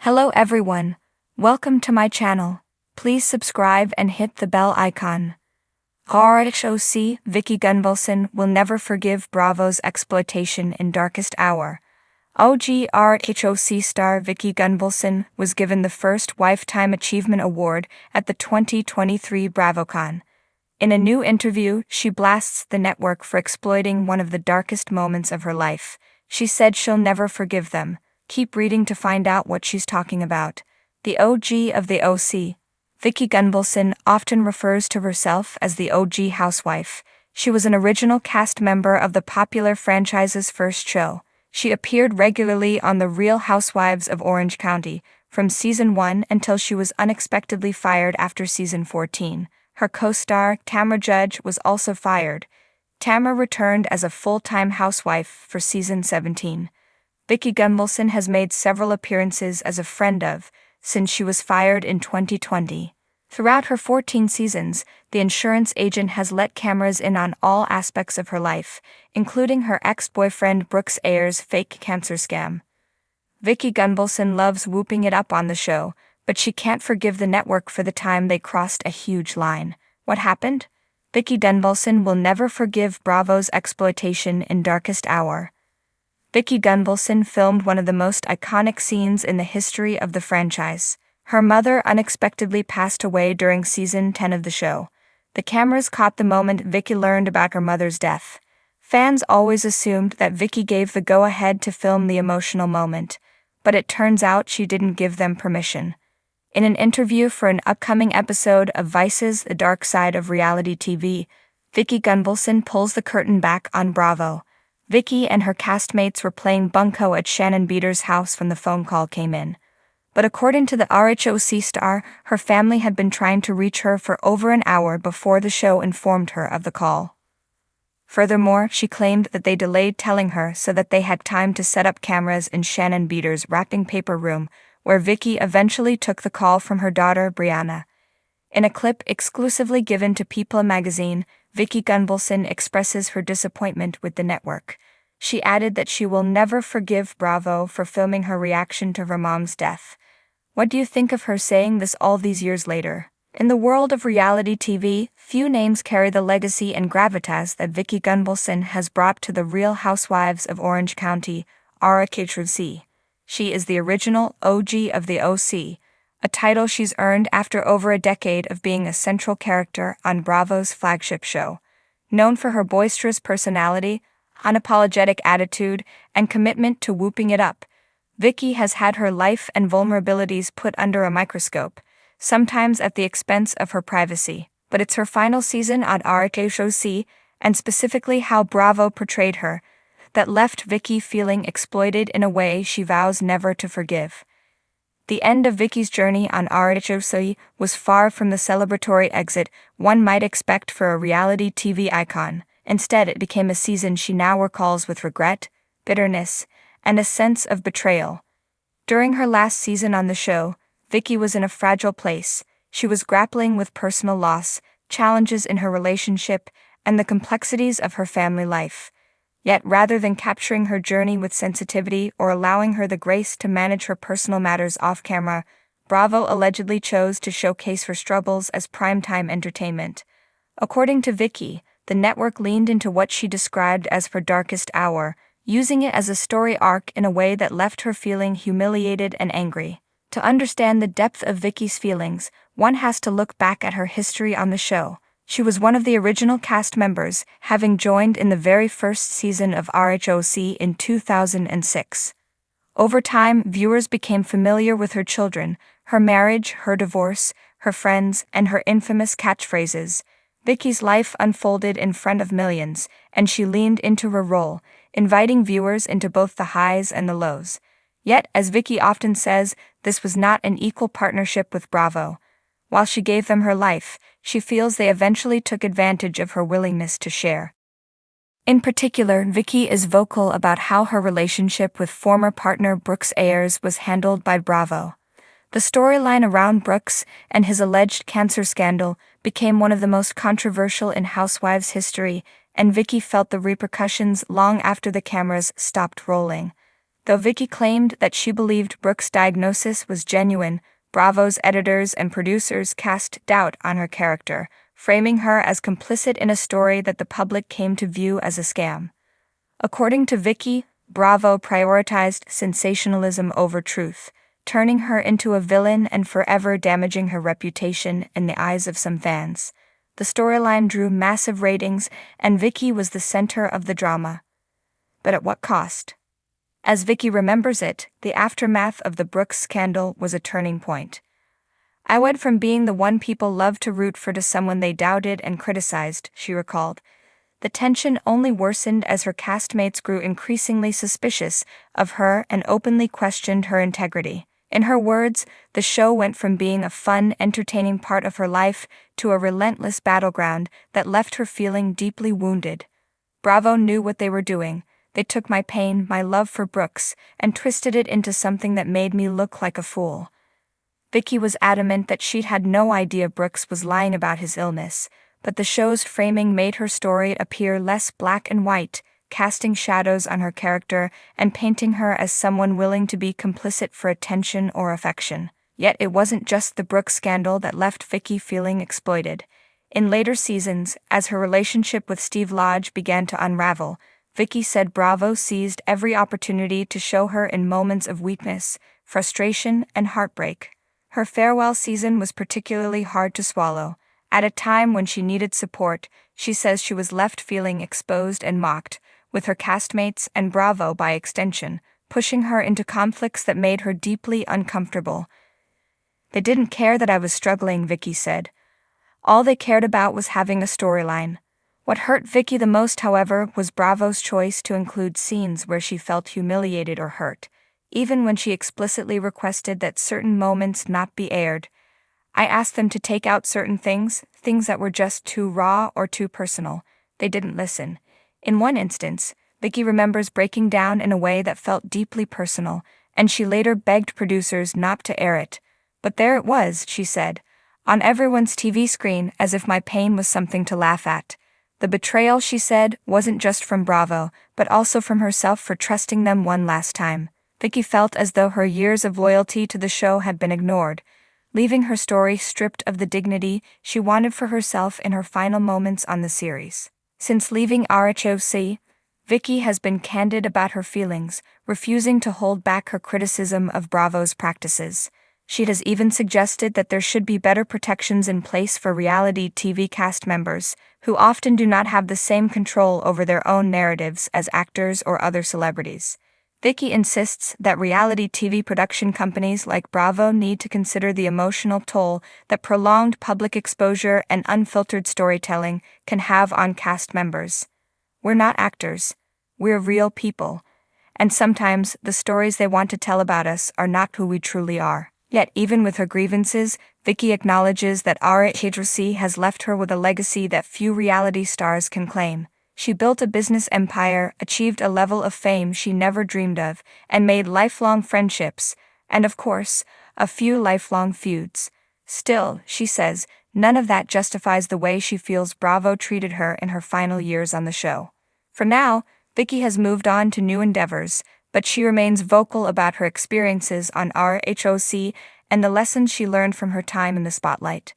Hello everyone, welcome to my channel. Please subscribe and hit the bell icon. RHOC Vicki Gunvalson will never forgive Bravo's exploitation in Darkest Hour. OG RHOC star Vicki Gunvalson was given the first Lifetime Achievement Award at the 2023 BravoCon. In a new interview, she blasts the network for exploiting one of the darkest moments of her life. She said she'll never forgive them. Keep reading to find out what she's talking about. The OG of the OC. Vicki Gunvalson often refers to herself as the OG housewife. She was an original cast member of the popular franchise's first show. She appeared regularly on The Real Housewives of Orange County, from Season 1 until she was unexpectedly fired after Season 14. Her co-star, Tamra Judge, was also fired. Tamra returned as a full-time housewife for Season 17. Vicki Gunvalson has made several appearances as a friend of, since she was fired in 2020. Throughout her 14 seasons, the insurance agent has let cameras in on all aspects of her life, including her ex-boyfriend Brooks Ayers' fake cancer scam. Vicki Gunvalson loves whooping it up on the show, but she can't forgive the network for the time they crossed a huge line. What happened? Vicki Gunvalson will never forgive Bravo's exploitation in Darkest Hour. Vicki Gunvalson filmed one of the most iconic scenes in the history of the franchise. Her mother unexpectedly passed away during Season 10 of the show. The cameras caught the moment Vicki learned about her mother's death. Fans always assumed that Vicki gave the go-ahead to film the emotional moment, but it turns out she didn't give them permission. In an interview for an upcoming episode of Vice's The Dark Side of Reality TV, Vicki Gunvalson pulls the curtain back on Bravo. Vicki and her castmates were playing bunco at Shannon Beater's house when the phone call came in. But according to the RHOC star, her family had been trying to reach her for over an hour before the show informed her of the call. Furthermore, she claimed that they delayed telling her so that they had time to set up cameras in Shannon Beater's wrapping paper room, where Vicki eventually took the call from her daughter Brianna. In a clip exclusively given to People magazine, Vicki Gunvalson expresses her disappointment with the network. She added that she will never forgive Bravo for filming her reaction to her mom's death. What do you think of her saying this all these years later? In the world of reality TV, few names carry the legacy and gravitas that Vicki Gunvalson has brought to the Real Housewives of Orange County, RHOC. She is the original OG of the OC, a title she's earned after over a decade of being a central character on Bravo's flagship show. Known for her boisterous personality, unapologetic attitude, and commitment to whooping it up, Vicki has had her life and vulnerabilities put under a microscope, sometimes at the expense of her privacy. But it's her final season on RHOC, and specifically how Bravo portrayed her, that left Vicki feeling exploited in a way she vows never to forgive. The end of Vicki's journey on RHOC was far from the celebratory exit one might expect for a reality TV icon. Instead, it became a season she now recalls with regret, bitterness, and a sense of betrayal. During her last season on the show, Vicki was in a fragile place. She was grappling with personal loss, challenges in her relationship, and the complexities of her family life. Yet rather than capturing her journey with sensitivity or allowing her the grace to manage her personal matters off-camera, Bravo allegedly chose to showcase her struggles as primetime entertainment. According to Vicki, the network leaned into what she described as her darkest hour, using it as a story arc in a way that left her feeling humiliated and angry. To understand the depth of Vicki's feelings, one has to look back at her history on the show. She was one of the original cast members, having joined in the very first season of RHOC in 2006. Over time, viewers became familiar with her children, her marriage, her divorce, her friends, and her infamous catchphrases. Vicki's life unfolded in front of millions, and she leaned into her role, inviting viewers into both the highs and the lows. Yet, as Vicki often says, this was not an equal partnership with Bravo. While she gave them her life, she feels they eventually took advantage of her willingness to share. In particular, Vicki is vocal about how her relationship with former partner Brooks Ayers was handled by Bravo. The storyline around Brooks and his alleged cancer scandal became one of the most controversial in Housewives history, and Vicki felt the repercussions long after the cameras stopped rolling. Though Vicki claimed that she believed Brooke's diagnosis was genuine, Bravo's editors and producers cast doubt on her character, framing her as complicit in a story that the public came to view as a scam. According to Vicki, Bravo prioritized sensationalism over truth, turning her into a villain and forever damaging her reputation in the eyes of some fans. The storyline drew massive ratings, and Vicki was the center of the drama. But at what cost? As Vicki remembers it, the aftermath of the Brooks scandal was a turning point. "I went from being the one people loved to root for to someone they doubted and criticized," she recalled. The tension only worsened as her castmates grew increasingly suspicious of her and openly questioned her integrity. In her words, the show went from being a fun, entertaining part of her life to a relentless battleground that left her feeling deeply wounded. Bravo knew what they were doing. They took my pain, my love for Brooks, and twisted it into something that made me look like a fool. Vicki was adamant that she'd had no idea Brooks was lying about his illness, but the show's framing made her story appear less black and white, casting shadows on her character and painting her as someone willing to be complicit for attention or affection. Yet it wasn't just the Brooks scandal that left Vicki feeling exploited. In later seasons, as her relationship with Steve Lodge began to unravel, Vicki said Bravo seized every opportunity to show her in moments of weakness, frustration, and heartbreak. Her farewell season was particularly hard to swallow. At a time when she needed support, she says she was left feeling exposed and mocked, with her castmates and Bravo by extension, pushing her into conflicts that made her deeply uncomfortable. "They didn't care that I was struggling," Vicki said. "All they cared about was having a storyline." What hurt Vicki the most, however, was Bravo's choice to include scenes where she felt humiliated or hurt, even when she explicitly requested that certain moments not be aired. "I asked them to take out certain things that were just too raw or too personal. They didn't listen." In one instance, Vicki remembers breaking down in a way that felt deeply personal, and she later begged producers not to air it. "But there it was," she said, "on everyone's TV screen, as if my pain was something to laugh at." The betrayal, she said, wasn't just from Bravo, but also from herself for trusting them one last time. Vicki felt as though her years of loyalty to the show had been ignored, leaving her story stripped of the dignity she wanted for herself in her final moments on the series. Since leaving RHOC, Vicki has been candid about her feelings, refusing to hold back her criticism of Bravo's practices. She has even suggested that there should be better protections in place for reality TV cast members, who often do not have the same control over their own narratives as actors or other celebrities. Vicki insists that reality TV production companies like Bravo need to consider the emotional toll that prolonged public exposure and unfiltered storytelling can have on cast members. "We're not actors. We're real people. And sometimes the stories they want to tell about us are not who we truly are." Yet even with her grievances, Vicki acknowledges that RHOC has left her with a legacy that few reality stars can claim. She built a business empire, achieved a level of fame she never dreamed of, and made lifelong friendships, and of course, a few lifelong feuds. Still, she says, none of that justifies the way she feels Bravo treated her in her final years on the show. For now, Vicki has moved on to new endeavors, but she remains vocal about her experiences on RHOC and the lessons she learned from her time in the spotlight.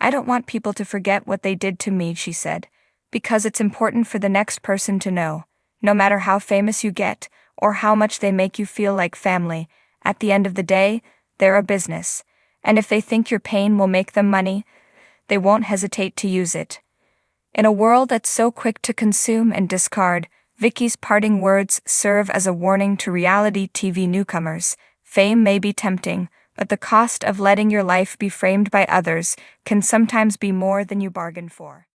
"I don't want people to forget what they did to me," she said, "because it's important for the next person to know. No matter how famous you get, or how much they make you feel like family, at the end of the day, they're a business, and if they think your pain will make them money, they won't hesitate to use it." In a world that's so quick to consume and discard, Vicki's parting words serve as a warning to reality TV newcomers. Fame may be tempting, but the cost of letting your life be framed by others can sometimes be more than you bargained for.